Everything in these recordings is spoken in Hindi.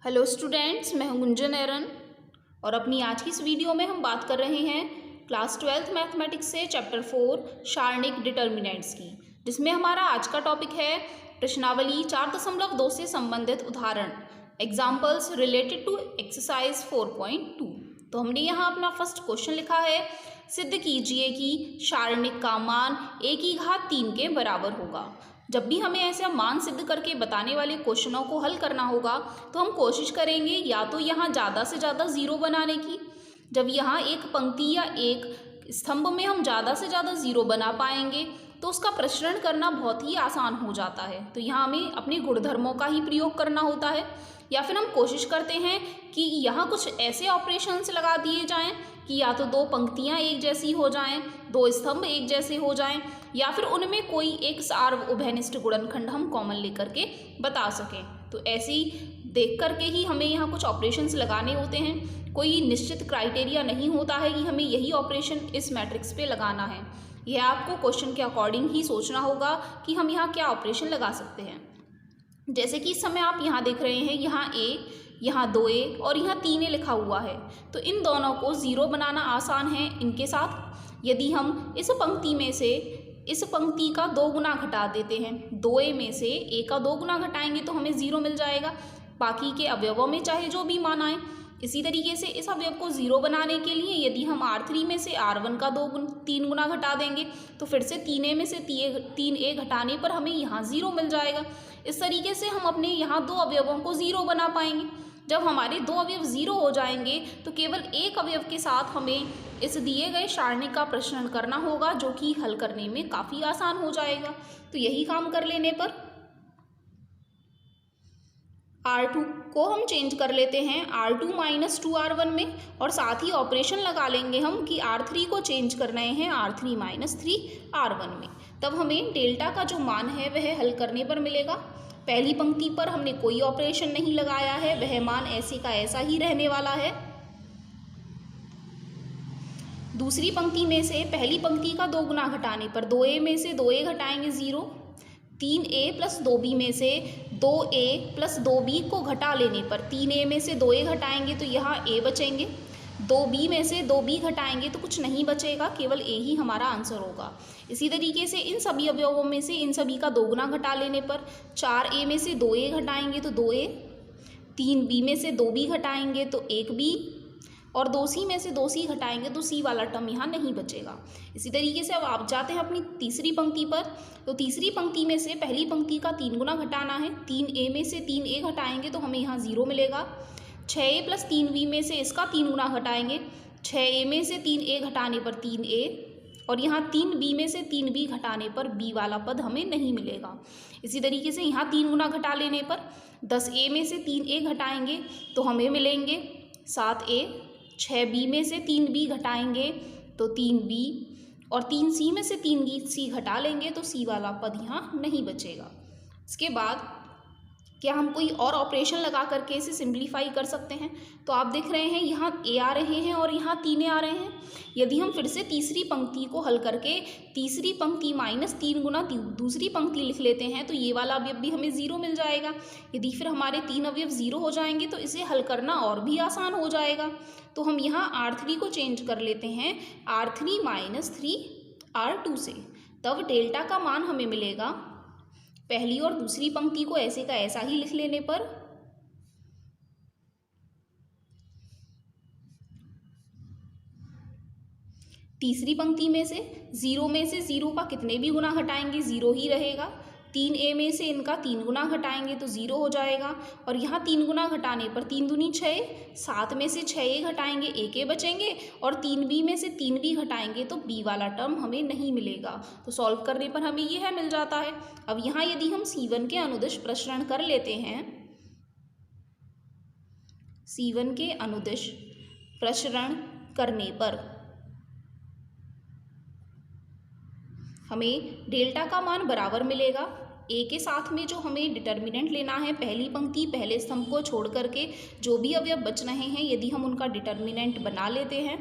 हेलो स्टूडेंट्स, मैं हूं गुंजन एरन और अपनी आज की इस वीडियो में हम बात कर रहे हैं क्लास 12th मैथमेटिक्स से चैप्टर 4 शार्निक डिटर्मिनेंट्स की, जिसमें हमारा आज का टॉपिक है प्रश्नावली 4.2 से संबंधित उदाहरण एग्जाम्पल्स रिलेटेड टू एक्सरसाइज 4.2। तो हमने यहाँ अपना फर्स्ट क्वेश्चन लिखा है, सिद्ध कीजिए कि शार्निक का मान a की घात 3 के बराबर होगा। जब भी हमें ऐसा मान सिद्ध करके बताने वाले क्वेश्चनों को हल करना होगा तो हम कोशिश करेंगे या तो यहाँ ज़्यादा से ज़्यादा ज़ीरो बनाने की। जब यहाँ एक पंक्ति या एक स्तंभ में हम ज़्यादा से ज़्यादा ज़ीरो बना पाएंगे तो उसका प्रश्रण करना बहुत ही आसान हो जाता है। तो यहाँ हमें अपने गुणधर्मों का ही प्रयोग करना होता है, या फिर हम कोशिश करते हैं कि यहाँ कुछ ऐसे ऑपरेशंस लगा दिए जाएं कि या तो दो पंक्तियाँ एक जैसी हो जाएं, दो स्तंभ एक जैसे हो जाएं, या फिर उनमें कोई एक सार्वभौमिक गुणनखंड हम कॉमन लेकर के बता सकें। तो ऐसे ही देख करके ही हमें यहाँ कुछ ऑपरेशंस लगाने होते हैं। कोई निश्चित क्राइटेरिया नहीं होता है कि हमें यही ऑपरेशन इस मैट्रिक्स पे लगाना है। यह आपको क्वेश्चन के अकॉर्डिंग ही सोचना होगा कि हम यहाँ क्या ऑपरेशन लगा सकते हैं। जैसे कि इस समय आप यहाँ देख रहे हैं, यहाँ a, यहाँ 2a और यहाँ 3a लिखा हुआ है। तो इन दोनों को ज़ीरो बनाना आसान है इनके साथ। यदि हम इस पंक्ति में से इस पंक्ति का 2 गुना घटा देते हैं, 2a में से a का 2 गुना घटाएंगे तो हमें ज़ीरो मिल जाएगा। बाकी के अवयवों में चाहे जो भी मान आए। इसी तरीके से इस अवयव को ज़ीरो बनाने के लिए यदि हम R3 में से R1 का 3 गुना घटा देंगे तो फिर से 3a में से 3a घटाने पर हमें यहाँ ज़ीरो मिल जाएगा। इस तरीके से हम अपने यहाँ दो अवयवों को ज़ीरो बना पाएंगे। जब हमारे दो अवयव ज़ीरो हो जाएंगे तो केवल एक अवयव के साथ हमें इस दिए गए सारणी का प्रश्न करना होगा, जो कि हल करने में काफ़ी आसान हो जाएगा। तो यही काम कर लेने पर R2 को हम चेंज कर लेते हैं R2 माइनस 2R1 में, और साथ ही ऑपरेशन लगा लेंगे हम कि R3 को चेंज कर रहे हैं R3 माइनस 3R1 में। तब हमें डेल्टा का जो मान है वह हल करने पर मिलेगा। पहली पंक्ति पर हमने कोई ऑपरेशन नहीं लगाया है, वह मान ऐसे का ऐसा ही रहने वाला है। दूसरी पंक्ति में से पहली पंक्ति का 2 गुना घटाने पर 2a में से 2a घटाएंगे 0, 3a प्लस 2b में से 2a प्लस 2b को घटा लेने पर 3a में से 2a घटाएंगे तो यहाँ a बचेंगे, 2b में से 2b घटाएंगे तो कुछ नहीं बचेगा, केवल a ही हमारा आंसर होगा। इसी तरीके से इन सभी अवयवों में से इन सभी का 2 गुना घटा लेने पर 4a में से 2a घटाएंगे तो 2a, 3b में से 2b घटाएंगे तो 1b, और 2c में से 2c घटाएंगे तो c वाला टर्म यहाँ नहीं बचेगा। इसी तरीके से अब आप जाते हैं अपनी तीसरी पंक्ति पर। तो तीसरी पंक्ति में से पहली पंक्ति का 3 गुना घटाना है, 3a में से 3a घटाएंगे तो हमें यहाँ 0 मिलेगा। 6a प्लस 3b में से इसका 3 गुना घटाएंगे, 6a में से 3a घटाने पर 3a, और यहाँ 3b में से 3b घटाने पर b वाला पद हमें नहीं मिलेगा। इसी तरीके से यहाँ 3 गुना घटा लेने पर 10a में से 3a घटाएंगे तो हमें मिलेंगे 7a, 6b में से 3b घटाएंगे तो 3b, और 3c में से 3c घटा लेंगे तो c वाला पद यहाँ नहीं बचेगा। इसके बाद क्या हम कोई और ऑपरेशन लगा करके इसे सिंप्लीफाई कर सकते हैं? तो आप देख रहे हैं यहाँ a आ रहे हैं और यहाँ 3a आ रहे हैं। यदि हम फिर से तीसरी पंक्ति को हल करके तीसरी पंक्ति माइनस 3 गुना दूसरी पंक्ति लिख लेते हैं तो ये वाला अवयव भी हमें 0 मिल जाएगा। यदि फिर हमारे 3 अवयव 0 हो जाएंगे तो इसे हल करना और भी आसान हो जाएगा। तो हम यहाँ R3 को चेंज कर लेते हैं R3 माइनस 3R2 से। तब डेल्टा का मान हमें मिलेगा, पहली और दूसरी पंक्ति को ऐसे का ऐसा ही लिख लेने पर तीसरी पंक्ति में से 0 का कितने भी गुना घटाएंगे 0 ही रहेगा। 3a में से इनका 3 गुना घटाएंगे तो 0 हो जाएगा, और यहाँ 3 गुना घटाने पर 3 दूनी 6, 7 में से 6a घटाएंगे 1a बचेंगे, और 3b में से 3b घटाएंगे तो b वाला टर्म हमें नहीं मिलेगा। तो सॉल्व करने पर हमें यह मिल जाता है। अब यहाँ यदि हम C1 के अनुदिश प्रसरण कर लेते हैं, C1 के अनुदिश प्रसरण करने पर हमें डेल्टा का मान बराबर मिलेगा a के साथ में जो हमें डिटर्मिनेंट लेना है, पहली पंक्ति पहले स्तंभ को छोड़ करके जो भी अवयव बच रहे हैं यदि हम उनका डिटर्मिनेंट बना लेते हैं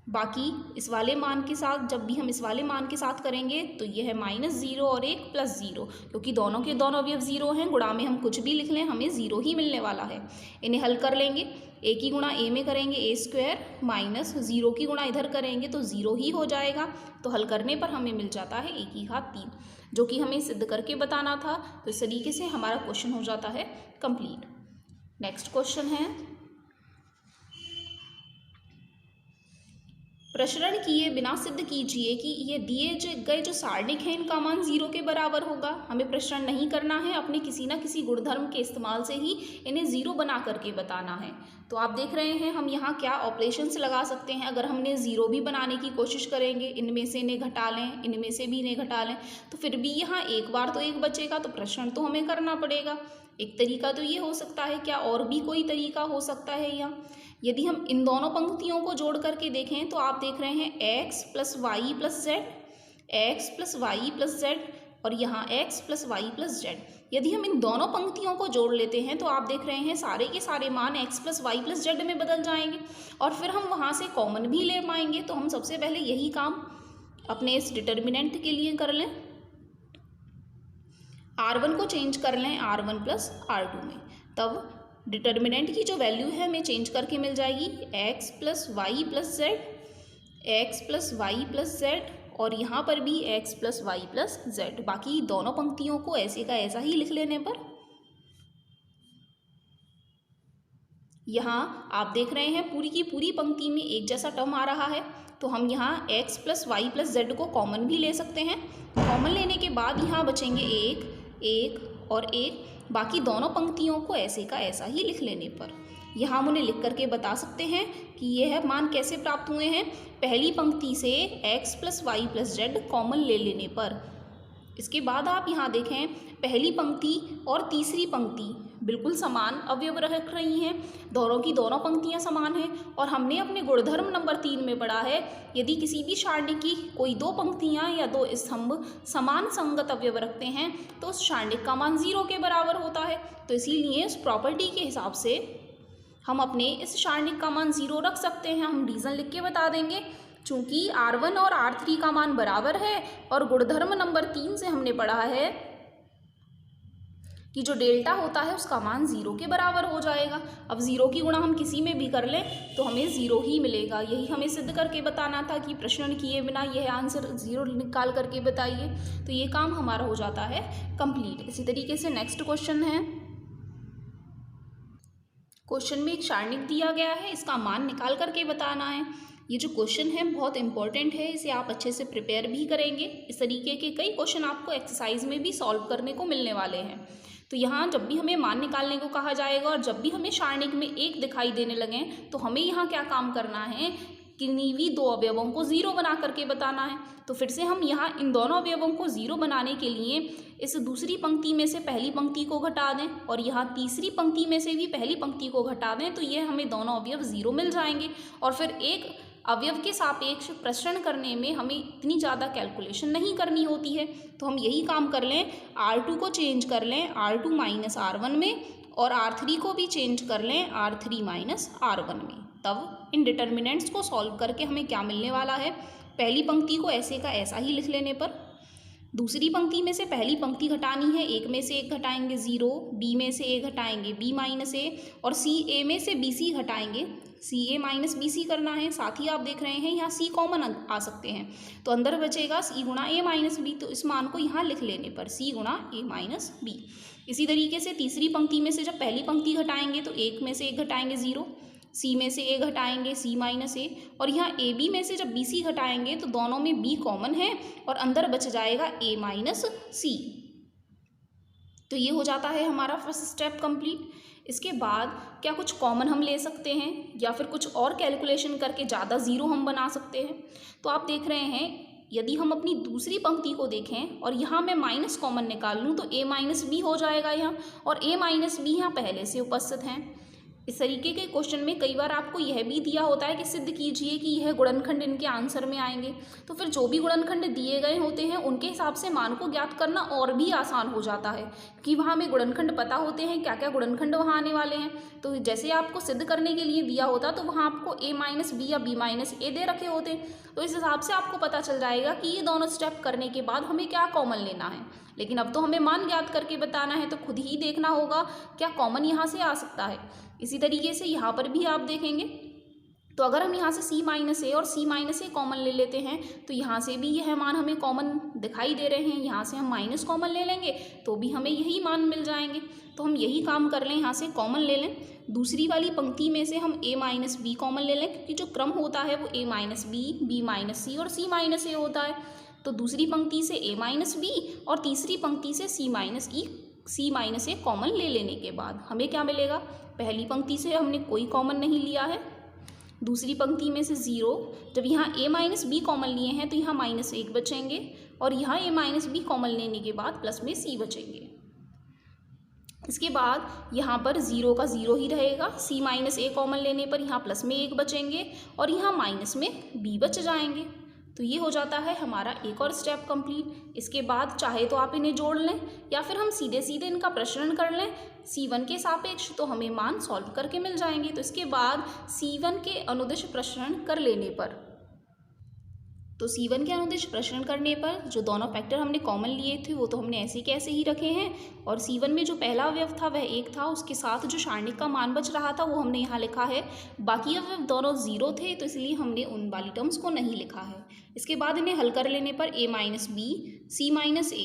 बाकी इस वाले मान के साथ जब भी हम इस वाले मान के साथ करेंगे तो ये है -0 और एक +0, क्योंकि दोनों के दोनों अवयव 0 हैं। गुणा में हम कुछ भी लिख लें हमें 0 ही मिलने वाला है। इन्हें हल कर लेंगे। a की गुणा a में करेंगे a² माइनस 0 की गुणा इधर करेंगे तो 0 ही हो जाएगा। तो हल करने पर हमें मिल जाता है a की घात 3, जो कि हमें सिद्ध करके बताना था। तो इस तरीके से हमारा क्वेश्चन हो जाता है कंप्लीट। नेक्स्ट क्वेश्चन है, प्रसरण किए बिना सिद्ध कीजिए कि ये दिए गए जो सारणिक हैं इनका मान 0 के बराबर होगा। हमें प्रसरण नहीं करना है, अपने किसी ना किसी गुणधर्म के इस्तेमाल से ही इन्हें 0 बना करके बताना है। तो आप देख रहे हैं हम यहाँ क्या ऑपरेशंस लगा सकते हैं। अगर हमने 0 भी बनाने की कोशिश करेंगे, इनमें से इन्हें घटा लें, इनमें से भी इन्हें घटा लें, तो फिर भी यहाँ एक बार तो 1 बचेगा, तो प्रसरण तो हमें करना पड़ेगा। एक तरीका तो ये हो सकता है, क्या और भी कोई तरीका हो सकता है यहाँ? यदि हम इन दोनों पंक्तियों को जोड़ करके देखें तो आप देख रहे हैं x + y + z, x + y + z और यहाँ x + y + z। यदि हम इन दोनों पंक्तियों को जोड़ लेते हैं तो आप देख रहे हैं सारे के सारे मान x + y + z में बदल जाएंगे और फिर हम वहाँ से कॉमन भी ले पाएंगे। तो हम सबसे पहले यही काम अपने इस डिटर्मिनेंट के लिए कर लें। r1 को चेंज कर लें r1 + r2 में, तब डिटर्मिनेंट की जो वैल्यू है हमें चेंज करके मिल जाएगी x + y + z, x + y + z और यहाँ पर भी x + y + z। बाकी दोनों पंक्तियों को ऐसे का ऐसा ही लिख लेने पर यहाँ आप देख रहे हैं पूरी की पूरी पंक्ति में एक जैसा टर्म आ रहा है। तो हम यहाँ x + y + z को कॉमन भी ले सकते हैं। कॉमन लेने के बाद यहाँ बचेंगे 1 और 1। बाकी दोनों पंक्तियों को ऐसे का ऐसा ही लिख लेने पर यहाँ हम उन्हें लिख करके बता सकते हैं कि यह मान कैसे प्राप्त हुए हैं। पहली पंक्ति से x + y + z कॉमन ले लेने पर। इसके बाद आप यहाँ देखें पहली पंक्ति और तीसरी पंक्ति बिल्कुल समान अवयव रख रही हैं, दोनों की दोनों पंक्तियाँ समान हैं। और हमने अपने गुणधर्म नंबर 3 में पढ़ा है, यदि किसी भी सारणी की कोई 2 पंक्तियाँ या 2 स्तंभ समान संगत अवयव रखते हैं तो उस सारणिक का मान 0 के बराबर होता है। तो इसीलिए उस प्रॉपर्टी के हिसाब से हम अपने इस सारणिक का मान 0 रख सकते हैं। हम रीज़न लिख के बता देंगे। चूँकि r1 और r3 का मान बराबर है और गुणधर्म नंबर 3 से हमने पढ़ा है कि जो डेल्टा होता है उसका मान 0 के बराबर हो जाएगा। अब 0 की गुणा हम किसी में भी कर लें तो हमें 0 ही मिलेगा। यही हमें सिद्ध करके बताना था कि प्रश्न किए बिना यह आंसर 0 निकाल करके बताइए। तो ये काम हमारा हो जाता है कंप्लीट। इसी तरीके से नेक्स्ट क्वेश्चन है। क्वेश्चन में एक सारणिक दिया गया है, इसका मान निकाल करके बताना है। ये जो क्वेश्चन है बहुत इंपॉर्टेंट है, इसे आप अच्छे से प्रिपेयर भी करेंगे। इस तरीके के कई क्वेश्चन आपको एक्सरसाइज में भी सॉल्व करने को मिलने वाले हैं। तो यहाँ जब भी हमें मान निकालने को कहा जाएगा और जब भी हमें सारणिक में 1 दिखाई देने लगे तो हमें यहाँ क्या काम करना है, किन्हीं भी 2 अवयवों को 0 बना करके बताना है। तो फिर से हम यहाँ इन दोनों अवयवों को 0 बनाने के लिए इस दूसरी पंक्ति में से पहली पंक्ति को घटा दें और यहाँ तीसरी पंक्ति में से भी पहली पंक्ति को घटा दें, तो ये हमें दोनों अवयव 0 मिल जाएंगे। और फिर एक अवयव के सापेक्ष प्रसरण करने में हमें इतनी ज़्यादा कैलकुलेशन नहीं करनी होती है। तो हम यही काम कर लें, r2 को चेंज कर लें r2 - r1 में और r3 को भी चेंज कर लें r3 - r1 में। तब इन डिटर्मिनेंट्स को सॉल्व करके हमें क्या मिलने वाला है, पहली पंक्ति को ऐसे का ऐसा ही लिख लेने पर दूसरी पंक्ति में से पहली पंक्ति घटानी है, 1 में से 1 घटाएंगे 0, b में से a घटाएंगे b - a और c a में से bc घटाएंगे ca - bc करना है। साथ ही आप देख रहे हैं यहाँ c कॉमन आ सकते हैं, तो अंदर बचेगा c × a - b। तो इस मान को यहाँ लिख लेने पर c × a - b। इसी तरीके से तीसरी पंक्ति में से जब पहली पंक्ति घटाएंगे तो 1 में से 1 घटाएंगे 0, c में से a घटाएंगे c - a और यहाँ ab में से जब bc घटाएंगे तो दोनों में b कॉमन है और अंदर बच जाएगा a - c। तो ये हो जाता है हमारा फर्स्ट स्टेप कंप्लीट। इसके बाद क्या कुछ कॉमन हम ले सकते हैं या फिर कुछ और कैलकुलेशन करके ज़्यादा 0 हम बना सकते हैं। तो आप देख रहे हैं यदि हम अपनी दूसरी पंक्ति को देखें और यहाँ मैं माइनस कॉमन निकाल लूँ तो a - b हो जाएगा यहाँ, और a - b यहाँ पहले से उपस्थित हैं। इस तरीके के क्वेश्चन में कई बार आपको यह भी दिया होता है कि सिद्ध कीजिए कि यह गुणनखंड इनके आंसर में आएंगे। तो फिर जो भी गुणनखंड दिए गए होते हैं उनके हिसाब से मान को ज्ञात करना और भी आसान हो जाता है, कि वहाँ हमें गुणनखंड पता होते हैं क्या क्या गुणनखंड वहाँ आने वाले हैं। तो जैसे आपको सिद्ध करने के लिए दिया होता तो वहाँ आपको a-b या b-a दे रखे होते, तो इस हिसाब से आपको पता चल जाएगा कि ये दोनों स्टेप करने के बाद हमें क्या कॉमन लेना है। लेकिन अब तो हमें मान ज्ञात करके बताना है, तो खुद ही देखना होगा क्या कॉमन यहाँ से आ सकता है। इसी तरीके से यहाँ पर भी आप देखेंगे, तो अगर हम यहाँ से c-a और c-a कॉमन ले लेते हैं तो यहाँ से भी यह मान हमें कॉमन दिखाई दे रहे हैं। यहाँ से हम माइनस कॉमन ले लेंगे तो भी हमें यही मान मिल जाएंगे। तो हम यही काम कर लें, यहाँ से कॉमन ले लें। दूसरी वाली पंक्ति में से हम a-b कॉमन ले लें, क्योंकि जो क्रम होता है वो a-b, b-c और c-a होता है। तो दूसरी पंक्ति से a-b और तीसरी पंक्ति से c-a कॉमन ले लेने के बाद हमें क्या मिलेगा, पहली पंक्ति से हमने कोई कॉमन नहीं लिया है, दूसरी पंक्ति में से 0, जब यहाँ a-b कॉमन लिए हैं तो यहाँ -1 बचेंगे और यहाँ a-b कॉमन लेने के बाद प्लस में c बचेंगे। इसके बाद यहाँ पर 0 का 0 ही रहेगा, c-a कॉमन लेने पर यहाँ प्लस में 1 बचेंगे और यहाँ माइनस में b बच जाएंगे। तो ये हो जाता है हमारा एक और स्टेप कंप्लीट। इसके बाद चाहे तो आप इन्हें जोड़ लें या फिर हम सीधे सीधे इनका प्रश्रण कर लें C1 के सापेक्ष, तो हमें मान सॉल्व करके मिल जाएंगे। तो इसके बाद C1 के अनुदिश प्रश्रण कर लेने पर, तो C1 के अनुदिश प्रश्रण करने पर जो दोनों फैक्टर हमने कॉमन लिए थे वो तो हमने ऐसे के ऐसे ही रखे हैं, और C1 में जो पहला अवयव था वह 1 था, उसके साथ जो सारणिक का मान बच रहा था वो हमने यहाँ लिखा है। बाकी अवयव दोनों 0 थे तो इसलिए हमने उन वाली टर्म्स को नहीं लिखा है। इसके बाद इन्हें हल कर लेने पर a-b, c-a,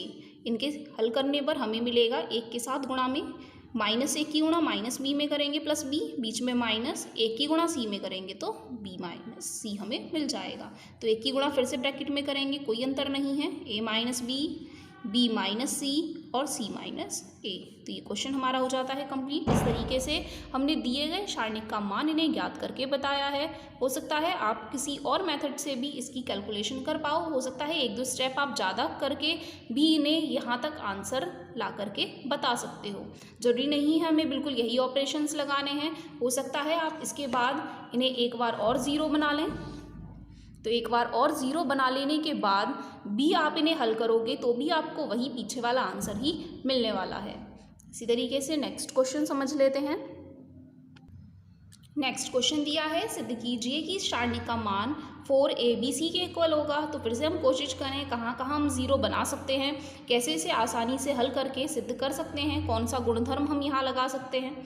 इनके हल करने पर हमें मिलेगा 1 के साथ गुणा में -1 की गुणा -b में करेंगे प्लस b, बीच में -1 की गुणा c में करेंगे तो b-c हमें मिल जाएगा। तो 1 की गुणा फिर से ब्रैकेट में करेंगे, कोई अंतर नहीं है, a-b, b-c और c-a। तो ये क्वेश्चन हमारा हो जाता है कंप्लीट। इस तरीके से हमने दिए गए सारणिक का मान इन्हें ज्ञात करके बताया है। हो सकता है आप किसी और मेथड से भी इसकी कैलकुलेशन कर पाओ, हो सकता है 1-2 स्टेप आप ज़्यादा करके भी इन्हें यहाँ तक आंसर ला करके बता सकते हो। ज़रूरी नहीं है हमें बिल्कुल यही ऑपरेशंस लगाने हैं, हो सकता है आप इसके बाद इन्हें एक बार और 0 बना लें। तो एक बार और 0 बना लेने के बाद भी आप इन्हें हल करोगे तो भी आपको वही पीछे वाला आंसर ही मिलने वाला है। इसी तरीके से नेक्स्ट क्वेश्चन समझ लेते हैं। नेक्स्ट क्वेश्चन दिया है, सिद्ध कीजिए कि सारणिक का मान 4abc के इक्वल होगा। तो फिर से हम कोशिश करें कहाँ कहाँ हम 0 बना सकते हैं, कैसे इसे आसानी से हल करके सिद्ध कर सकते हैं, कौन सा गुणधर्म हम यहाँ लगा सकते हैं।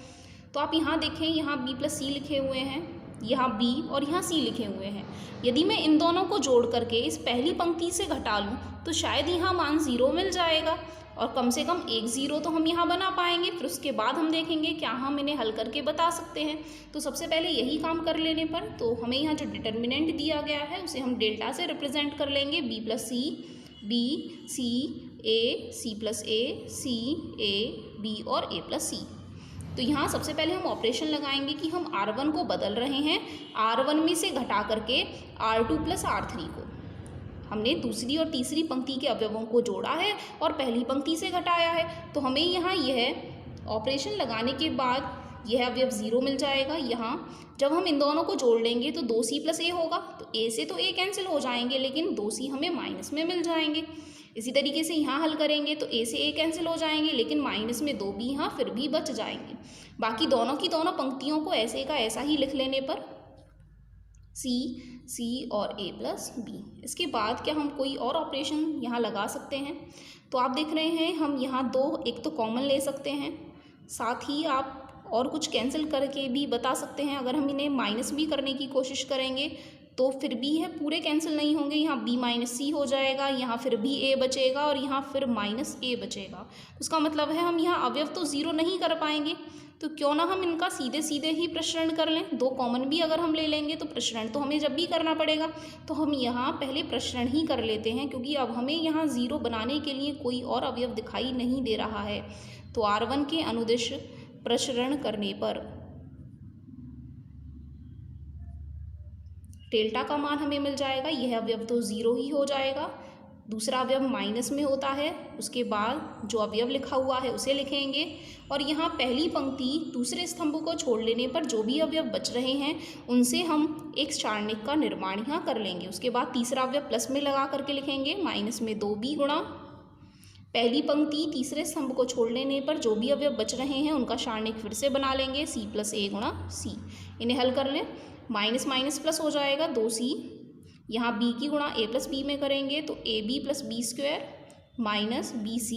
तो आप यहाँ देखें, यहाँ b + c लिखे हुए हैं, यहाँ b और यहाँ c लिखे हुए हैं। यदि मैं इन दोनों को जोड़ करके इस पहली पंक्ति से घटा लूँ तो शायद यहाँ मान 0 मिल जाएगा, और कम से कम एक 0 तो हम यहाँ बना पाएंगे। फिर उसके बाद हम देखेंगे क्या हम इन्हें हल करके बता सकते हैं। तो सबसे पहले यही काम कर लेने पर तो हमें यहाँ जो डिटर्मिनेंट दिया गया है उसे हम डेल्टा से रिप्रेजेंट कर लेंगे, b + c, b, c, a, c + a, c, a, b और a + c। तो यहाँ सबसे पहले हम ऑपरेशन लगाएंगे कि हम R1 को बदल रहे हैं, R1 में से घटा करके R2 + R3 को। हमने दूसरी और तीसरी पंक्ति के अवयवों को जोड़ा है और पहली पंक्ति से घटाया है, तो हमें यहाँ यह ऑपरेशन लगाने के बाद यह अवयव 0 मिल जाएगा। यहाँ जब हम इन दोनों को जोड़ लेंगे तो 2c + a होगा, तो a से तो a कैंसिल हो जाएंगे लेकिन 2c हमें माइनस में मिल जाएंगे। इसी तरीके से यहाँ हल करेंगे तो a से a कैंसिल हो जाएंगे लेकिन माइनस में 2b यहाँ फिर भी बच जाएंगे। बाकी दोनों की दोनों पंक्तियों को ऐसे का ऐसा ही लिख लेने पर c और a + b। इसके बाद क्या हम कोई और ऑपरेशन यहाँ लगा सकते हैं। तो आप देख रहे हैं हम यहाँ एक तो कॉमन ले सकते हैं, साथ ही आप और कुछ कैंसिल करके भी बता सकते हैं। अगर हम इन्हें माइनस भी करने की कोशिश करेंगे तो फिर भी यह पूरे कैंसिल नहीं होंगे, यहाँ b - c हो जाएगा, यहाँ फिर भी a बचेगा और यहाँ फिर -a बचेगा। उसका मतलब है हम यहाँ अवयव तो 0 नहीं कर पाएंगे, तो क्यों ना हम इनका सीधे सीधे ही प्रश्रण कर लें। 2 कॉमन भी अगर हम ले लेंगे तो प्रश्रण तो हमें जब भी करना पड़ेगा, तो हम यहाँ पहले प्रश्रण ही कर लेते हैं, क्योंकि अब हमें यहाँ 0 बनाने के लिए कोई और अवयव दिखाई नहीं दे रहा है। तो R1 के अनुदिश प्रसरण करने पर डेल्टा का मान हमें मिल जाएगा, यह अवयव तो 0 ही हो जाएगा, दूसरा अवयव माइनस में होता है, उसके बाद जो अवयव लिखा हुआ है उसे लिखेंगे और यहाँ पहली पंक्ति दूसरे स्तंभ को छोड़ लेने पर जो भी अवयव बच रहे हैं उनसे हम एक सारणिक का निर्माण यहाँ कर लेंगे। उसके बाद तीसरा अवयव प्लस में लगा करके लिखेंगे, माइनस में 2b गुणा पहली पंक्ति तीसरे स्तंभ को छोड़ लेने पर जो भी अवयव बच रहे हैं उनका सारणिक फिर से बना लेंगे, c + a गुणा c। इन्हें हल कर लें, माइनस माइनस प्लस हो जाएगा 2c, यहाँ b की गुणा a + b में करेंगे तो ab + b² माइनस bc।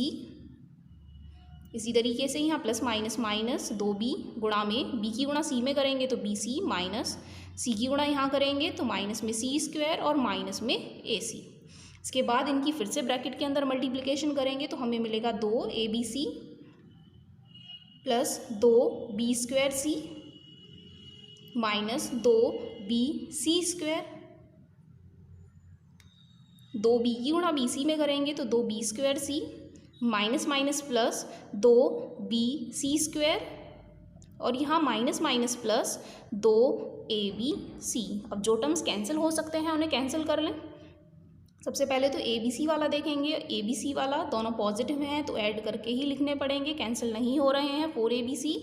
इसी तरीके से यहाँ प्लस माइनस माइनस 2b गुणा में b की गुणा c में करेंगे तो bc माइनस c की गुणा यहाँ करेंगे तो माइनस में c² और माइनस में ac। इसके बाद इनकी फिर से ब्रैकेट के अंदर मल्टीप्लिकेशन करेंगे तो हमें मिलेगा 2abc plus 2b² minus 2bc²। 2b की गुणा bc में करेंगे तो 2b² minus minus plus 2bc² और यहाँ माइनस माइनस प्लस 2abc। अब जो टर्म्स कैंसिल हो सकते हैं उन्हें कैंसिल कर लें। सबसे पहले तो abc वाला देखेंगे, abc वाला दोनों पॉजिटिव हैं तो ऐड करके ही लिखने पड़ेंगे, कैंसिल नहीं हो रहे हैं। 4abc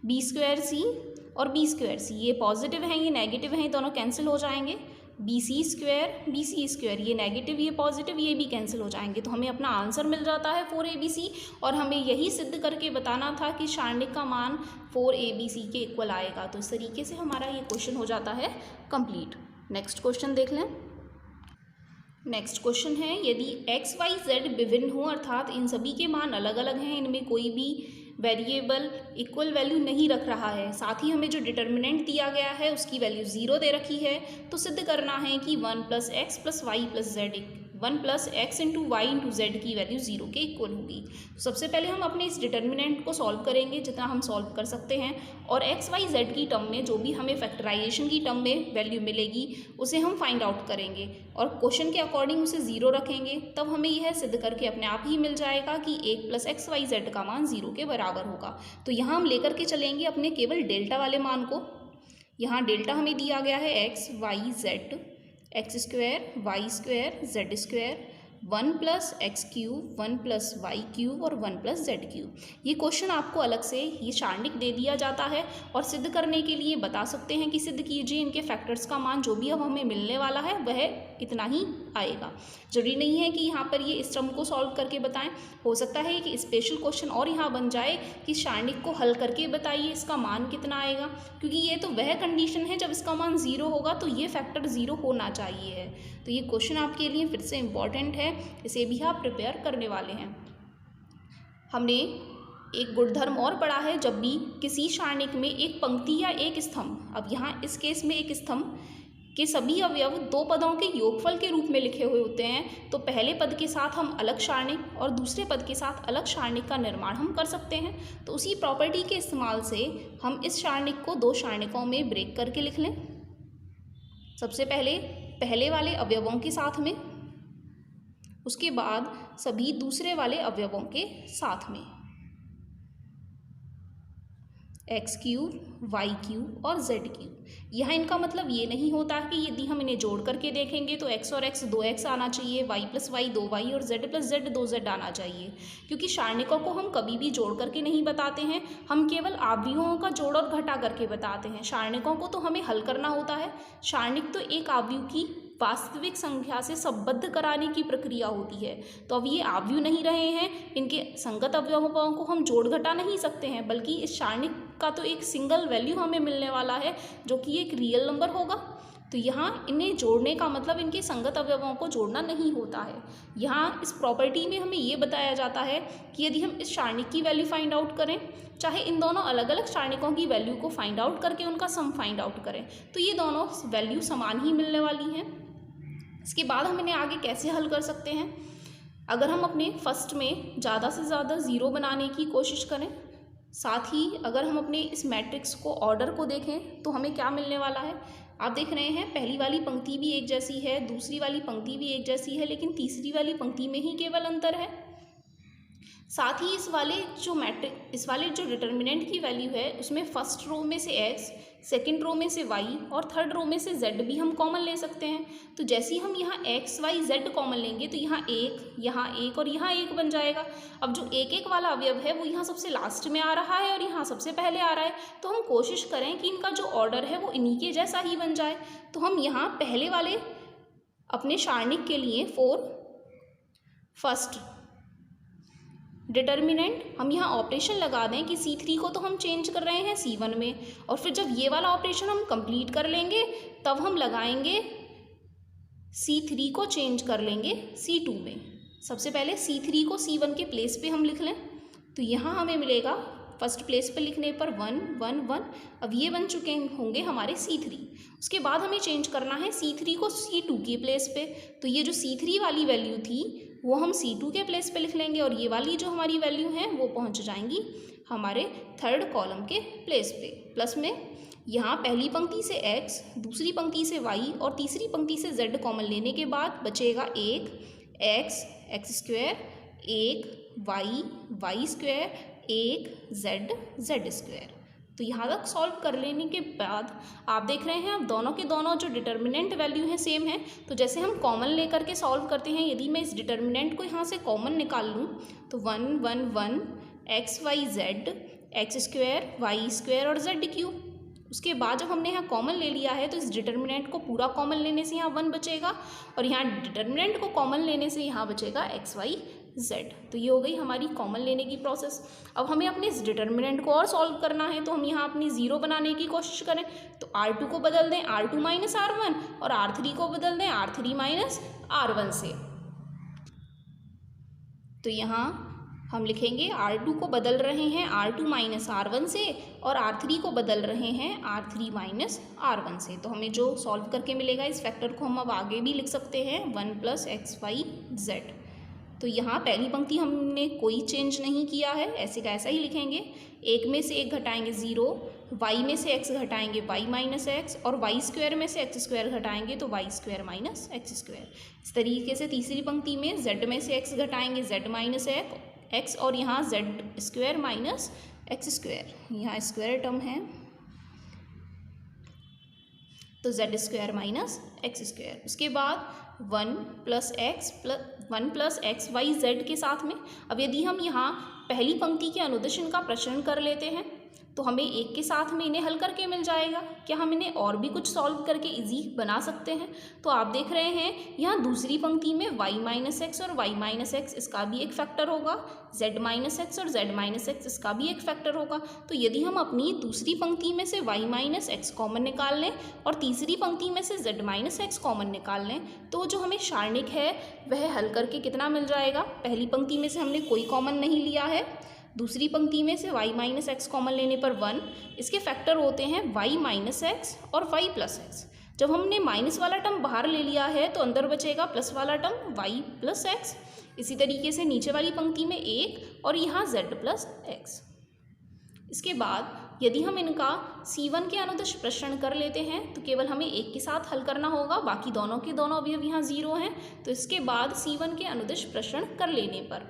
b² और b², ये पॉजिटिव हैं ये नेगेटिव हैं, दोनों कैंसिल हो जाएंगे। bc² ये नेगेटिव ये पॉजिटिव ये भी कैंसिल हो जाएंगे तो हमें अपना आंसर मिल जाता है 4abc। और हमें यही सिद्ध करके बताना था कि सारणिक का मान 4abc के इक्वल आएगा। तो इस तरीके से हमारा ये क्वेश्चन हो जाता है कंप्लीट। नेक्स्ट क्वेश्चन देख लें। नेक्स्ट क्वेश्चन है, यदि x, y, z विभिन्न हो अर्थात इन सभी के मान अलग अलग हैं, इनमें कोई भी वेरिएबल इक्वल वैल्यू नहीं रख रहा है, साथ ही हमें जो डिटर्मिनेंट दिया गया है उसकी वैल्यू 0 दे रखी है, तो सिद्ध करना है कि 1 + x + y + z 1 + x × y × z की वैल्यू 0 के इक्वल होगी। तो सबसे पहले हम अपने इस डिटर्मिनेंट को सॉल्व करेंगे जितना हम सॉल्व कर सकते हैं और x, y, z की टर्म में जो भी हमें फैक्टराइजेशन की टर्म में वैल्यू मिलेगी उसे हम फाइंड आउट करेंगे और क्वेश्चन के अकॉर्डिंग उसे 0 रखेंगे। तब हमें यह सिद्ध करके अपने आप ही मिल जाएगा कि 1 + x, y, z का मान 0 के बराबर होगा। तो यहाँ हम लेकर के चलेंगे अपने केवल डेल्टा वाले मान को। यहाँ डेल्टा हमें दिया गया है x, y, z, x², y² z², 1 + x³ 1 + y³ और 1 + z³। ये क्वेश्चन आपको अलग से ये सारणिक दे दिया जाता है और सिद्ध करने के लिए बता सकते हैं कि सिद्ध कीजिए इनके फैक्टर्स का मान जो भी अब हमें मिलने वाला है वह इतना ही आएगा। जरूरी नहीं है कि यहाँ पर ये इस टर्म को सॉल्व करके बताएं, हो सकता है कि स्पेशल क्वेश्चन और यहाँ बन जाए कि सारणिक को हल करके बताइए इसका मान कितना आएगा, क्योंकि ये तो वह कंडीशन है जब इसका मान 0 होगा तो ये फैक्टर 0 होना चाहिए है। तो ये क्वेश्चन आपके लिए फिर से इम्पॉर्टेंट है, इसे भी आप प्रिपेयर करने वाले हैं। हमने एक गुणधर्म और पढ़ा है, जब भी किसी सारणिक में एक पंक्ति या एक स्तंभ, अब यहाँ इस केस में एक स्तंभ के सभी अवयव 2 पदों के योगफल के रूप में लिखे हुए होते हैं तो पहले पद के साथ हम अलग सारणिक और दूसरे पद के साथ अलग सारणिक का निर्माण हम कर सकते हैं। तो उसी प्रॉपर्टी के इस्तेमाल से हम इस सारणिक को 2 सारणिकों में ब्रेक करके लिख लें। सबसे पहले वाले अवयवों के साथ में, उसके बाद सभी दूसरे वाले अवयवों के साथ में, x³ y³ और z³। यहाँ इनका मतलब ये नहीं होता कि यदि हम इन्हें जोड़ करके देखेंगे तो x और x 2x आना चाहिए, y + y 2y और z + z 2z आना चाहिए, क्योंकि सारणिकों को हम कभी भी जोड़ करके नहीं बताते हैं, हम केवल आवयवों का जोड़ और घटा करके बताते हैं। सारणिकों को तो हमें हल करना होता है। सारणिक तो एक आवयव की वास्तविक संख्या से संबद्ध कराने की प्रक्रिया होती है। तो अब ये आवयव नहीं रहे हैं, इनके संगत अवयवों को हम जोड़ घटा नहीं सकते हैं, बल्कि इस सारणिक का तो एक सिंगल वैल्यू हमें मिलने वाला है जो कि एक रियल नंबर होगा। तो यहाँ इन्हें जोड़ने का मतलब इनके संगत अवयवों को जोड़ना नहीं होता है। यहाँ इस प्रॉपर्टी में हमें ये बताया जाता है कि यदि हम इस सारणिक की वैल्यू फाइंड आउट करें, चाहे इन दोनों अलग अलग सारणिकों की वैल्यू को फाइंड आउट करके उनका सम फाइंड आउट करें, तो ये दोनों वैल्यू समान ही मिलने वाली हैं। इसके बाद हम इन्हें आगे कैसे हल कर सकते हैं, अगर हम अपने फर्स्ट में ज़्यादा से ज़्यादा 0 बनाने की कोशिश करें, साथ ही अगर हम अपने इस मैट्रिक्स को ऑर्डर को देखें तो हमें क्या मिलने वाला है। आप देख रहे हैं पहली वाली पंक्ति भी एक जैसी है, दूसरी वाली पंक्ति भी एक जैसी है, लेकिन तीसरी वाली पंक्ति में ही केवल अंतर है। साथ ही इस वाले जो डिटर्मिनेंट की वैल्यू है उसमें फर्स्ट रो में से x, सेकंड रो में से y और थर्ड रो में से z भी हम कॉमन ले सकते हैं। तो जैसे ही हम यहाँ x, y, z कॉमन लेंगे तो यहाँ एक और यहाँ एक बन जाएगा। अब जो एक एक वाला अवयव है वो यहाँ सबसे लास्ट में आ रहा है और यहाँ सबसे पहले आ रहा है, तो हम कोशिश करें कि इनका जो ऑर्डर है वो इन्हीं के जैसा ही बन जाए। तो हम यहाँ पहले वाले अपने सारणिक के लिए फर्स्ट डिटर्मिनेंट हम यहाँ ऑपरेशन लगा दें कि C3 को तो हम चेंज कर रहे हैं C1 में, और फिर जब ये वाला ऑपरेशन हम कंप्लीट कर लेंगे तब हम लगाएंगे C3 को चेंज कर लेंगे C2 में। सबसे पहले C3 को C1 के प्लेस पे हम लिख लें, तो यहाँ हमें मिलेगा फर्स्ट प्लेस पे लिखने पर 1 1 1। अब ये बन चुके होंगे हमारे C3। उसके बाद हमें चेंज करना है C3 को C2 के प्लेस पे, तो ये जो C3 वाली वैल्यू थी वो हम C2 के प्लेस पे लिख लेंगे और ये वाली जो हमारी वैल्यू है वो पहुंच जाएंगी हमारे थर्ड कॉलम के प्लेस पे। प्लस में यहाँ पहली पंक्ति से x, दूसरी पंक्ति से y और तीसरी पंक्ति से z कॉमन लेने के बाद बचेगा एक x, x स्क्वायर, एक y, y स्क्वायर, एक z, z स्क्वायर। तो यहाँ तक सॉल्व कर लेने के बाद आप देख रहे हैं अब दोनों के दोनों जो डिटर्मिनेंट वैल्यू है सेम है। तो जैसे हम कॉमन लेकर के सॉल्व करते हैं, यदि मैं इस डिटर्मिनेंट को यहाँ से कॉमन निकाल लूँ तो 1 1 1 x y z, x square, y square और z क्यूब। उसके बाद जब हमने यहाँ कॉमन ले लिया है तो इस डिटर्मिनेंट को पूरा कॉमन लेने से यहाँ 1 बचेगा और यहाँ डिटर्मिनेंट को कॉमन लेने से यहाँ बचेगा x y z। तो ये हो गई हमारी कॉमन लेने की प्रोसेस। अब हमें अपने इस डिटर्मिनेंट को और सॉल्व करना है, तो हम यहाँ अपनी ज़ीरो बनाने की कोशिश करें। तो R2 को बदल दें R2 माइनस R1 और R3 को बदल दें R3 माइनस R1 से। तो यहाँ हम लिखेंगे R2 को बदल रहे हैं R2 माइनस R1 से और R3 को बदल रहे हैं R3 माइनस R1 से। तो हमें जो सॉल्व करके मिलेगा इस फैक्टर को हम अब आगे भी लिख सकते हैं 1 प्लस एक्स वाई जेड। तो यहाँ पहली पंक्ति हमने कोई चेंज नहीं किया है, ऐसे का ऐसा ही लिखेंगे। एक में से एक घटाएंगे 0, y में से x घटाएंगे y माइनस एक्स और y स्क्वायर में से x स्क्वायर घटाएंगे तो y square minus x square. इस तरीके से तीसरी पंक्ति में z में से x घटाएंगे z माइनस एक्स और यहाँ z square minus x square, यहाँ स्क्वायर टर्म है तो z square minus x square. उसके बाद 1 प्लस एक्स वाई जेड के साथ में। अब यदि हम यहाँ पहली पंक्ति के अनुदिश इनका प्रश्न कर लेते हैं तो हमें एक के साथ में इन्हें हल करके मिल जाएगा। क्या हम इन्हें और भी कुछ सॉल्व करके इजी बना सकते हैं? तो आप देख रहे हैं यहाँ दूसरी पंक्ति में y माइनस एक्स और y माइनस एक्स इसका भी एक फैक्टर होगा, z माइनस एक्स और z माइनस एक्स इसका भी एक फैक्टर होगा। तो यदि हम अपनी दूसरी पंक्ति में से y माइनस एक्स कॉमन निकाल लें और तीसरी पंक्ति में से z माइनस एक्स कॉमन निकाल लें तो जो हमें सारणिक है वह हल करके कितना मिल जाएगा? पहली पंक्ति में से हमने कोई कॉमन नहीं लिया है, दूसरी पंक्ति में से y माइनस एक्स कॉमन लेने पर 1, इसके फैक्टर होते हैं y माइनस एक्स और y प्लस एक्स। जब हमने माइनस वाला टर्म बाहर ले लिया है तो अंदर बचेगा प्लस वाला टर्म y प्लस एक्स। इसी तरीके से नीचे वाली पंक्ति में 1 और यहाँ z प्लस एक्स। इसके बाद यदि हम इनका C1 के अनुदिश प्रश्न कर लेते हैं तो केवल हमें एक के साथ हल करना होगा, बाकी दोनों के दोनों अवयव यहाँ 0 हैं। तो इसके बाद C1 के अनुदिश प्रश्न कर लेने पर,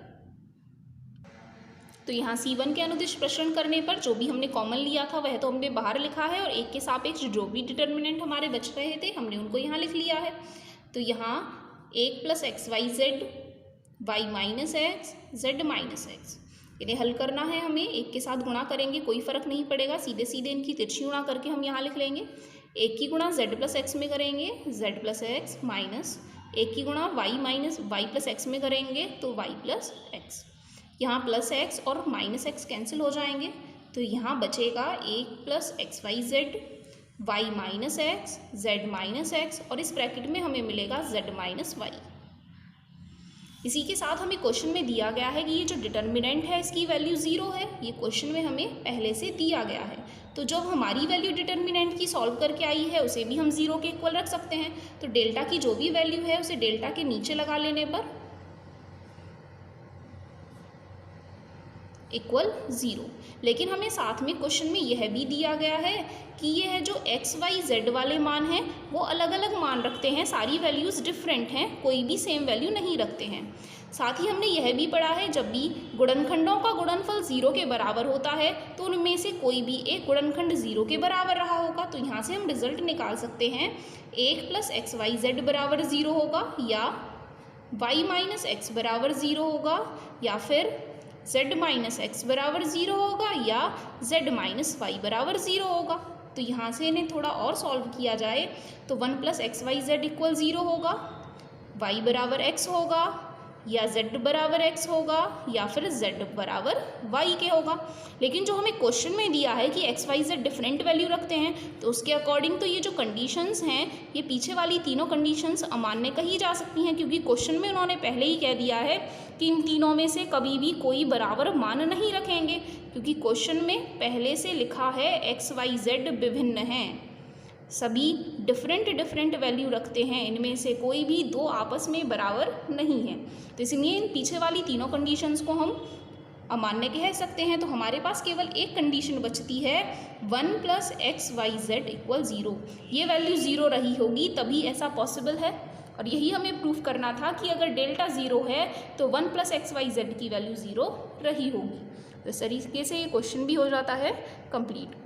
तो यहाँ C1 के अनुदिश प्रश्न करने पर जो भी हमने कॉमन लिया था वह तो हमने बाहर लिखा है और एक के सापेक्ष जो भी डिटर्मिनेंट हमारे बच रहे थे हमने उनको यहाँ लिख लिया है। तो यहाँ 1 plus x y z, y minus x, z minus x, इन्हें हल करना है हमें। एक के साथ गुणा करेंगे कोई फ़र्क नहीं पड़ेगा, सीधे सीधे इनकी तिरछी गुणा करके हम यहाँ लिख लेंगे। एक की गुणा z प्लस एक्स में करेंगे z प्लस एक्स माइनस एक की गुणा y प्लस एक्स में करेंगे तो y प्लस एक्स। यहाँ प्लस एक्स और माइनस एक्स कैंसिल हो जाएंगे तो यहाँ बचेगा 1 plus x y z, y minus x, z minus x और इस ब्रैकेट में हमें मिलेगा जेड माइनस वाई। इसी के साथ हमें क्वेश्चन में दिया गया है कि ये जो डिटर्मिनेंट है इसकी वैल्यू 0 है, ये क्वेश्चन में हमें पहले से दिया गया है। तो जब हमारी वैल्यू डिटर्मिनेंट की सॉल्व करके आई है उसे भी हम 0 के इक्वल रख सकते हैं। तो डेल्टा की जो भी वैल्यू है उसे डेल्टा के नीचे लगा लेने पर इक्वल 0। लेकिन हमें साथ में क्वेश्चन में यह भी दिया गया है कि यह जो एक्स वाई जेड वाले मान हैं वो अलग अलग मान रखते हैं, सारी वैल्यूज़ डिफरेंट हैं, कोई भी सेम वैल्यू नहीं रखते हैं। साथ ही हमने यह भी पढ़ा है जब भी गुणनखंडों का गुणनफल 0 के बराबर होता है तो उनमें से कोई भी एक गुणनखंड 0 के बराबर रहा होगा। तो यहाँ से हम रिजल्ट निकाल सकते हैं 1 + xyz बराबर 0 होगा, या y - x बराबर 0 होगा, या फिर z - x बराबर 0 होगा, या z - y बराबर 0 होगा। तो यहाँ से इन्हें थोड़ा और सॉल्व किया जाए तो 1 + xyz = 0 होगा, y बराबर x होगा, या z बराबर x होगा, या फिर z बराबर y के होगा। लेकिन जो हमें क्वेश्चन में दिया है कि x y z different value रखते हैं तो उसके अकॉर्डिंग तो ये जो कंडीशंस हैं ये पीछे वाली तीनों कंडीशंस अमान्य कही जा सकती हैं, क्योंकि क्वेश्चन में उन्होंने पहले ही कह दिया है कि इन तीनों में से कभी भी कोई बराबर मान नहीं रखेंगे, क्योंकि क्वेश्चन में पहले से लिखा है x y z विभिन्न हैं, सभी डिफरेंट वैल्यू रखते हैं, इनमें से कोई भी दो आपस में बराबर नहीं है। तो इसलिए इन पीछे वाली तीनों कंडीशंस को हम अमान्य कह सकते हैं। तो हमारे पास केवल एक कंडीशन बचती है 1 + xyz = 0। ये वैल्यू 0 रही होगी तभी ऐसा पॉसिबल है, और यही हमें प्रूफ करना था कि अगर डेल्टा 0 है तो 1 + xyz की वैल्यू 0 रही होगी। तो इस तरीके से ये क्वेश्चन भी हो जाता है कंप्लीट।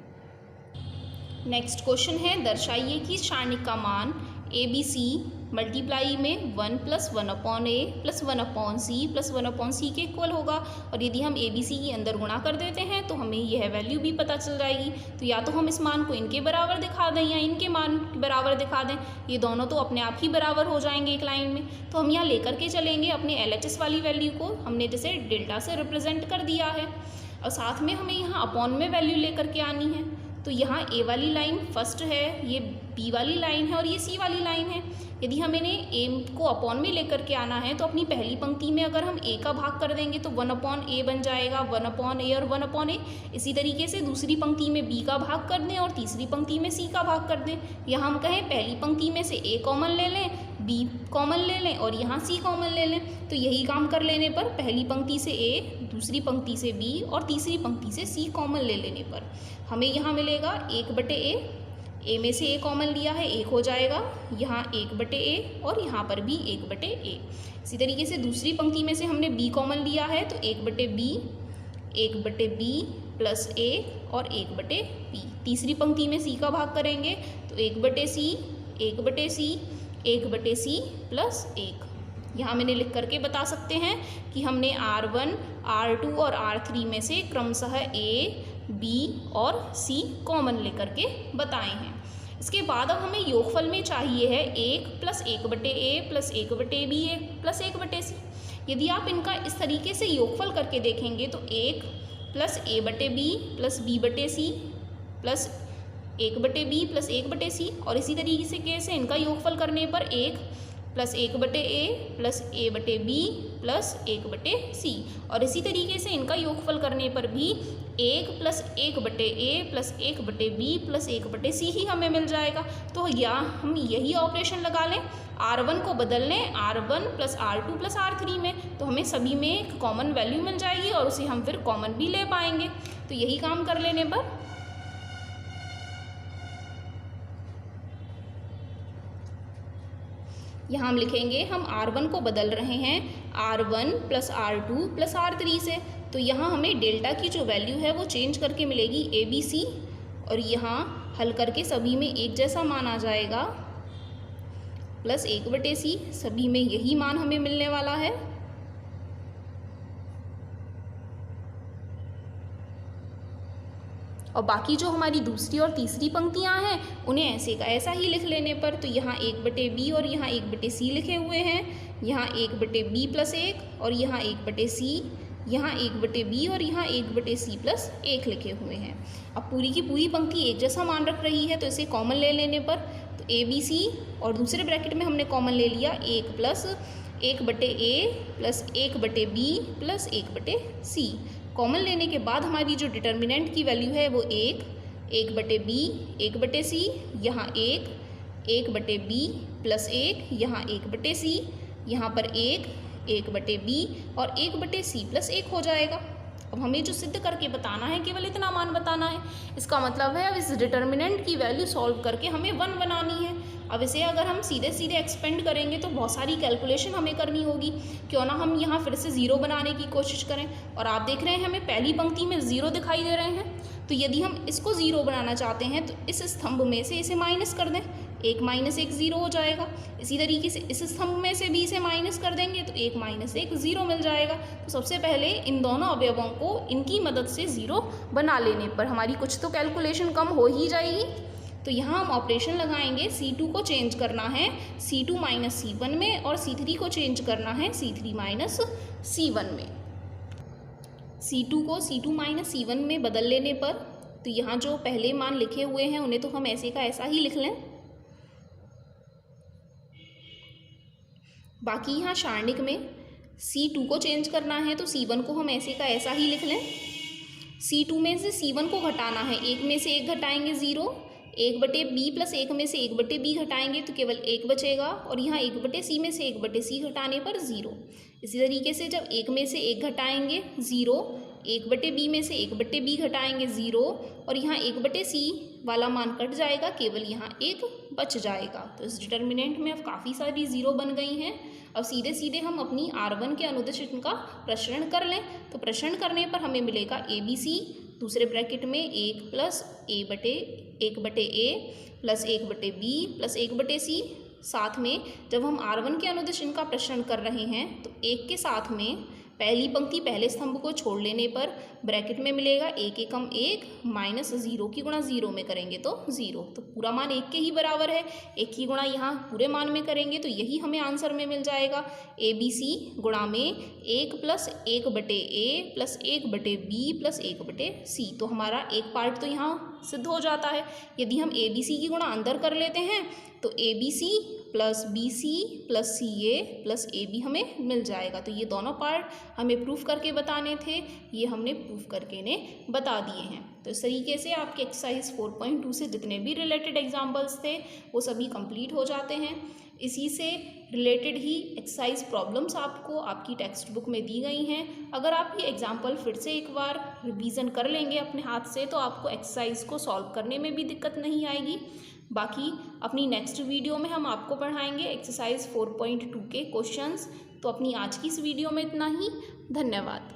नेक्स्ट क्वेश्चन है, दर्शाइए कि सारणिक का मान ABC मल्टीप्लाई में 1 + 1/a + 1/c + 1/c के इक्वल होगा। और यदि हम ABC के अंदर गुणा कर देते हैं तो हमें यह वैल्यू भी पता चल जाएगी। तो या तो हम इस मान को इनके बराबर दिखा दें या इनके मान के बराबर दिखा दें, ये दोनों तो अपने आप ही बराबर हो जाएंगे एक लाइन में। तो हम यहाँ लेकर के चलेंगे अपने LHS वाली वैल्यू को, हमने जैसे डेल्टा से रिप्रेजेंट कर दिया है, और साथ में हमें यहाँ अपॉन में वैल्यू लेकर के आनी है। तो यहाँ A वाली लाइन फर्स्ट है, ये B वाली लाइन है और ये C वाली लाइन है। यदि हमें A को अपॉन में लेकर के आना है तो अपनी पहली पंक्ति में अगर हम A का भाग कर देंगे तो 1/a बन जाएगा, 1/a और 1/a। इसी तरीके से दूसरी पंक्ति में B का भाग कर दें और तीसरी पंक्ति में C का भाग कर दें। यहाँ हम कहें पहली पंक्ति में से A कॉमन ले लें, B कॉमन ले लें और यहाँ C कॉमन ले लें। तो यही काम कर लेने पर पहली पंक्ति से A, दूसरी पंक्ति से B और तीसरी पंक्ति से C कॉमन ले लेने पर हमें यहाँ मिलेगा 1/a। A में से A कॉमन लिया है, 1 हो जाएगा, यहाँ 1/a और यहाँ पर भी 1/a। इसी तरीके से दूसरी पंक्ति में से हमने B कॉमन लिया है तो 1/b, 1/b + 1 और 1/b। तीसरी पंक्ति में C का भाग करेंगे तो 1/c, 1/c, 1/c + 1। यहाँ मैंने लिख करके बता सकते हैं कि हमने R1, R2 और R3 में से क्रमशः A, B और C कॉमन लेकर के बताए हैं। इसके बाद अब हमें योगफल में चाहिए है 1 + 1/a + 1/b + 1/c। यदि आप इनका इस तरीके से योगफल करके देखेंगे तो 1 + a/b + b/c + 1/b + 1/c, और इसी तरीके से इनका योगफल करने पर 1 + 1/a + a/b + 1/c, और इसी तरीके से इनका योगफल करने पर भी 1 + 1/a + 1/b + 1/c ही हमें मिल जाएगा। तो या हम यही ऑपरेशन लगा लें, R1 को बदल लें R1 + R2 + R3 में, तो हमें सभी में एक कॉमन वैल्यू मिल जाएगी और उसे हम फिर कॉमन भी ले पाएंगे। तो यही काम कर लेने पर यहाँ हम लिखेंगे, हम R1 को बदल रहे हैं R1 + R2 + R3 से। तो यहाँ हमें डेल्टा की जो वैल्यू है वो चेंज करके मिलेगी ABC, और यहाँ हल करके सभी में एक जैसा मान आ जाएगा + 1/c, सभी में यही मान हमें मिलने वाला है। और बाकी जो हमारी दूसरी और तीसरी पंक्तियाँ हैं उन्हें ऐसे का ऐसा ही लिख लेने पर, तो यहाँ 1/b और यहाँ 1/c लिखे हुए हैं, यहाँ 1/b + 1 और यहाँ 1/c, यहाँ 1/b और यहाँ 1/c + 1 लिखे हुए हैं। अब पूरी की पूरी पंक्ति एक जैसा मान रख रही है तो इसे कॉमन ले लेने पर तो ABC और दूसरे ब्रैकेट में हमने कॉमन ले लिया 1 + 1/a + 1/b + 1/c। कॉमन लेने के बाद हमारी जो डिटर्मिनेंट की वैल्यू है वो 1, 1/b, 1/c, यहाँ 1, 1/b + 1, यहाँ 1/c, यहाँ पर 1, 1/b और 1/c + 1 हो जाएगा। अब हमें जो सिद्ध करके बताना है केवल इतना मान बताना है। इसका मतलब है अब इस डिटर्मिनेंट की वैल्यू सॉल्व करके हमें 1 बनानी है। अब इसे अगर हम सीधे सीधे एक्सपेंड करेंगे तो बहुत सारी कैलकुलेशन हमें करनी होगी। क्यों ना हम यहाँ फिर से ज़ीरो बनाने की कोशिश करें। और आप देख रहे हैं हमें पहली पंक्ति में ज़ीरो दिखाई दे रहे हैं, तो यदि हम इसको ज़ीरो बनाना चाहते हैं तो इस स्तंभ में से इसे माइनस कर दें, 1 - 1 ज़ीरो हो जाएगा। इसी तरीके से इस स्तंभ में से भी इसे माइनस कर देंगे तो 1 - 1 ज़ीरो मिल जाएगा। तो सबसे पहले इन दोनों अवयवों को इनकी मदद से ज़ीरो बना लेने पर हमारी कुछ तो कैलकुलेशन कम हो ही जाएगी। तो यहाँ हम ऑपरेशन लगाएंगे, C2 को चेंज करना है C2 - C1 में और C3 को चेंज करना है C3 - C1 में। C2 को C2 - C1 में बदल लेने पर तो यहाँ जो पहले मान लिखे हुए हैं उन्हें तो हम ऐसे का ऐसा ही लिख लें। बाकी यहाँ सारणिक में C2 को चेंज करना है तो C1 को हम ऐसे का ऐसा ही लिख लें। C2 में से C1 को घटाना है, 1 में से 1 घटाएंगे 0, 1/b प्लस 1 में से 1/b घटाएंगे तो केवल 1 बचेगा और यहाँ 1/c में से 1/c घटाने पर 0। इसी तरीके से जब 1 में से 1 घटाएंगे 0, 1/b में से 1/b घटाएंगे 0 और यहाँ 1/c वाला मान कट जाएगा, केवल यहाँ 1 बच जाएगा। तो इस डिटर्मिनेंट में अब काफ़ी सारी ज़ीरो बन गई हैं। अब सीधे सीधे हम अपनी R1 के अनुदिश इनका प्रसरण कर लें। तो प्रसरण करने पर हमें मिलेगा ABC दूसरे ब्रैकेट में 1 + a/1/a plus 1/b plus 1/c। साथ में जब हम R1 के अनुदिश इनका प्रसरण कर रहे हैं तो 1 के साथ में पहली पंक्ति पहले स्तंभ को छोड़ लेने पर ब्रैकेट में मिलेगा 1 × 1 माइनस 0 की गुणा 0 में करेंगे तो 0। तो पूरा मान 1 के ही बराबर है, 1 की गुणा यहाँ पूरे मान में करेंगे तो यही हमें आंसर में मिल जाएगा। ABC गुणा में 1 + 1/a plus 1/b plus 1/c। तो हमारा एक पार्ट तो यहाँ सिद्ध हो जाता है। यदि हम ABC की गुणा अंदर कर लेते हैं तो ABC plus BC plus CA plus AB हमें मिल जाएगा। तो ये दोनों पार्ट हमें प्रूफ करके बताने थे, ये हमने प्रूफ करके ने बता दिए हैं। तो इस तरीके से आपके एक्सरसाइज 4.2 से जितने भी रिलेटेड एग्जाम्पल्स थे वो सभी कंप्लीट हो जाते हैं। इसी से रिलेटेड ही एक्सरसाइज प्रॉब्लम्स आपको आपकी टेक्स्ट बुक में दी गई हैं। अगर आप ये एग्जाम्पल फिर से एक बार रिवीजन कर लेंगे अपने हाथ से तो आपको एक्सरसाइज को सॉल्व करने में भी दिक्कत नहीं आएगी। बाकी अपनी नेक्स्ट वीडियो में हम आपको पढ़ाएंगे एक्सरसाइज 4.2 के क्वेश्चंस। तो अपनी आज की इस वीडियो में इतना ही। धन्यवाद।